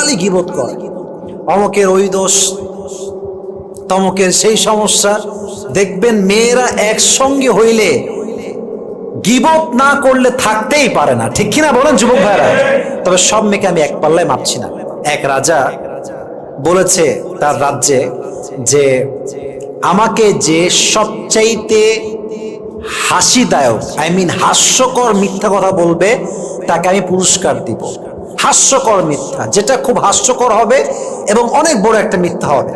খালি গীবত করে, অমকের ওই দোষ, তমকের সেই সমস্যা। দেখবেন মেয়েরা একসঙ্গে হইলে গীবত না করলে থাকতেই পারে না, ঠিক কিনা বলেন যুবক ভাইরা? তবে সব মেয়েকে আমি এক পাল্লায় মাপছি না। এক রাজা বলেছে তার রাজ্যে যে আমাকে যে সবচাইতে হাসিদায়ক, হাস্যকর মিথ্যা কথা বলবে তাকে আমি পুরস্কার দিব। হাস্যকর মিথ্যা, যেটা খুব হাস্যকর হবে এবং অনেক বড় একটা মিথ্যা হবে।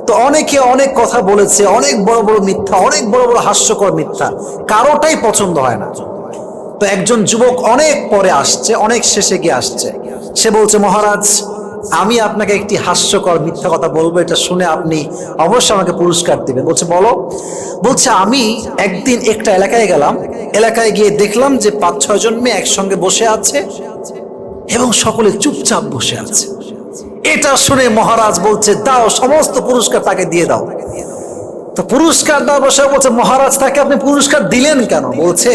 তো অনেকে অনেক কথা বলেছে, অনেক বড় বড় মিথ্যা, অনেক বড় বড় হাস্যকর মিথ্যা, কারোটাই পছন্দ হয় না। তো একজন যুবক অনেক পরে আসছে, অনেক শেষে গিয়ে আসছে, সে বলছে মহারাজ আমি আপনাকে একটি হাস্যকর মিথ্যা কথা বলবো, এটা শুনে আপনি অবশ্যই আমাকে পুরস্কার দিবেন। বলছে বলো। বলছে আমি একদিন একটা এলাকায় গেলাম, এলাকায় গিয়ে দেখলাম যে 5-6 জন মেয়ে একসঙ্গে বসে আছে এবং সকলে চুপচাপ বসে আছে। এটা শুনে মহারাজ বলছে দাও, সমস্ত পুরস্কার তাকে দিয়ে দাও। তো পুরস্কার দাও বসে বলছে মহারাজ তাকে আপনি পুরস্কার দিলেন কেন? বলছে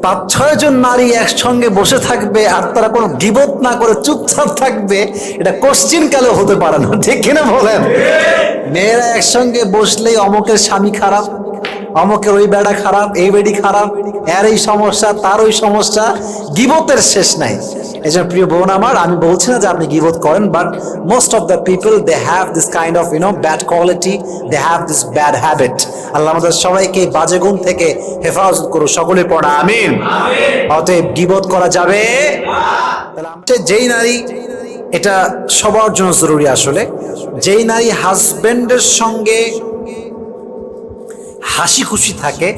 5-6 জন নারী একসঙ্গে বসে থাকবে আর তারা কোনো গীবত না করে চুপচাপ থাকবে, এটা কোশ্চিন কালেও হতে পারে না, ঠিক কিনা বলেন? মেয়েরা একসঙ্গে বসলেই অমকের স্বামী খারাপ, অমকের ওই বেড়া খারাপ, এই বেড়ি খারাপ, এর এই সমস্যা, তার ওই সমস্যা, গীবতের শেষ নাই। এই জন্য প্রিয় বোন আমার, আমি বলছি না যে আপনি গীবত করেন, but most of the people they have this kind of bad quality, they have this bad habit. Allah আমাদের সবাইকে বাজে গুণ থেকে হেফাজত করুন, সকলে পড়া আমিন। অতএব গীবত করা যাবে না। যেই নারী, এটা সবার জন্য জরুরি আসলে, যেই নারী হাজবেন্ডের সঙ্গে হাসি খুশি থাকে,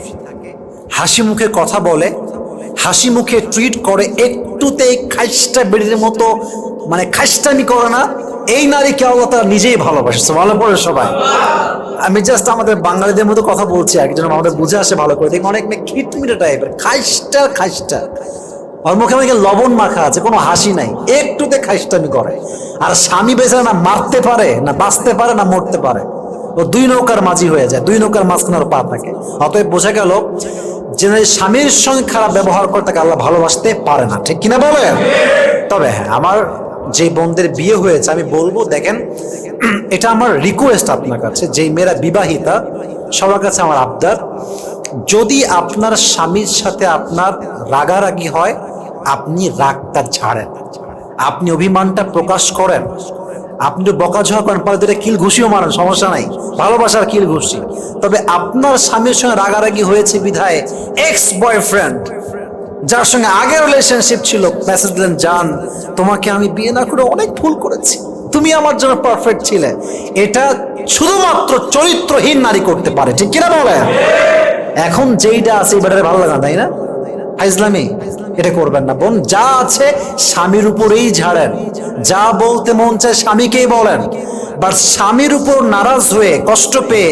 হাসি মুখে কথা বলে, হাসি মুখে ট্রিট করে, একটুতেই খাইস্টা বেড়ির মতো খাইস্টামি করে না, এই নারীকে আল্লাহ তাআলা নিজেই ভালোবাসে। ভালো পড়ে সবাই। আমি জাস্ট আমাদের বাঙালিদের মতো কথা বলছি আর কি, যেন আমাদের বুঝে আসে ভালো করে। দেখি অনেক মেয়ে খিটমিটে টাইপের, খাইস্টা, ওর মুখে মুখে লবণ মাখা আছে, কোনো হাসি নাই, একটুতে খাইস্টামি করে। আর স্বামী বেচারা না মারতে পারে, না বাঁচতে পারে, না মরতে পারে, ও 2 নৌকার মাঝি হয়ে যায়, 2 নৌকার মাঝখানে ওর পা থাকে। অতএব বোঝা গেল যে স্বামীর সঙ্গে খারাপ ব্যবহার করে তাকে আল্লাহ ভালোবাসতে পারে না, ঠিক কিনা বলেন? তবে হ্যাঁ, আমার যে বোনদের বিয়ে হয়েছে আমি বলবো, দেখেন এটা আমার রিকোয়েস্ট আপনার কাছে, যেই মেয়েরা বিবাহিতা সবার কাছে আমার আবদার, যদি আপনার স্বামীর সাথে আপনার রাগারাগি হয়, আপনি রাগটা ছাড়েন, আপনি অভিমানটা প্রকাশ করেন, আপনি তো বকাঝকা করেন, পরে দুটো কিল ঘুষিও মারেন, সমস্যা নাই, ভালোবাসার কিল ঘুষি। তবে আপনার স্বামীর সঙ্গে রাগারাগি হয়েছে বিধায় এক্স বয়ফ্রেন্ড, যার সঙ্গে আগের রিলেশনশিপ ছিল, মেসেজ দিলেন জান তোমাকে আমি বিয়ে না করে অনেক ভুল করেছি, তুমি আমার জন্য পারফেক্ট ছিলে, এটা শুধুমাত্র চরিত্রহীন নারী করতে পারে, ঠিক কিনা বলেন? এখন যেইটা আছে এই ব্যাটারে ভালো লাগে না, তাই না? ইসলামী এটা করবেন না বোন। যা আছে স্বামীর উপরেই ঝাড়েন, যা বলতে মন চায় স্বামীকেই বলেন। বাট স্বামীর উপর নারাজ হয়ে কষ্ট পেয়ে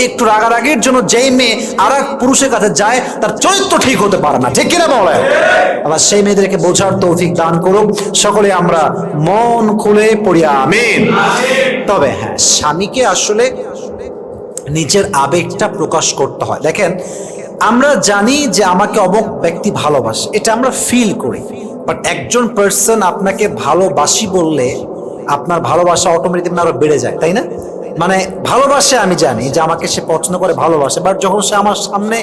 একটু রাগারাগির জন্য যেই মেয়ে আর এক পুরুষের কাছে যায়, তার চরিত্র ঠিক হতে পারে না, ঠিক কিনা বলেন? আবার সেই মেয়েদেরকে বোঝার তৌফিক দান করুক। সকলে আমরা মন খুলে পড়ি আমিন। তবে হ্যাঁ, স্বামীকে আসলে নিজের আবেগটা প্রকাশ করতে হয়। দেখেন, আমরা জানি যে আমাকে অমুক ব্যক্তি ভালোবাসে, এটা আমরা ফিল করি, বাট একজন পার্সন আপনাকে ভালোবাসি বললে আপনার ভালোবাসা অটোমেটিক আরো বেড়ে যায়, তাই না? ভালোবাসে, আমি জানি যে আমাকে সে পছন্দ করে, ভালোবাসে, বাট যখন সে আমার সামনে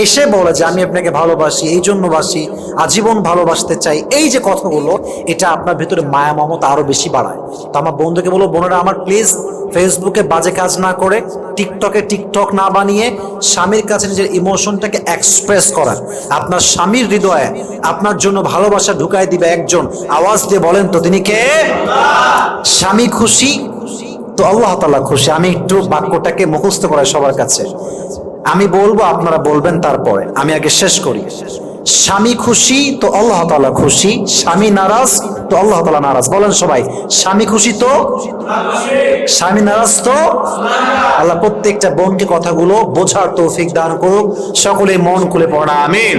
এসে বলে যে আমি আপনাকে ভালোবাসি, এই জন্য বাসি, আজীবন ভালোবাসতে চাই, এই যে কথাগুলো, এটা আপনার ভিতরে মায়া মমতা আরো বেশি বাড়ায়। তো আমার বন্ধুকে বলবো, বোনেরা আমার প্লিজ ফেসবুকে বাজে কাজ না করে, টিকটকে টিকটক না বানিয়ে স্বামীর কাছে নিজের ইমোশনটাকে এক্সপ্রেস করার। আপনার স্বামীর হৃদয়ে আপনার জন্য ভালোবাসা ঢুকাই দিবে একজন, আওয়াজ দিয়ে বলেন তো তিনি কে? স্বামী খুশি তো আল্লাহ তাআলা খুশি। আমি একটু বাক্যটাকে মুখস্থ করাই সবার কাছে, আমি বলবো আপনারা বলবেন, তারপরে আমি আগে শেষ করি। স্বামী খুশি তো আল্লাহ তাআলা খুশি, স্বামী নারাজ তো আল্লাহ তাআলা নারাজ। বলেন সবাই, স্বামী খুশি তো, স্বামী নারাজ তো। আল্লাহ প্রত্যেকটা বোনকে কথাগুলো বোঝার তৌফিক দান করুক। সকলে মন খুলে পড়া আমিন।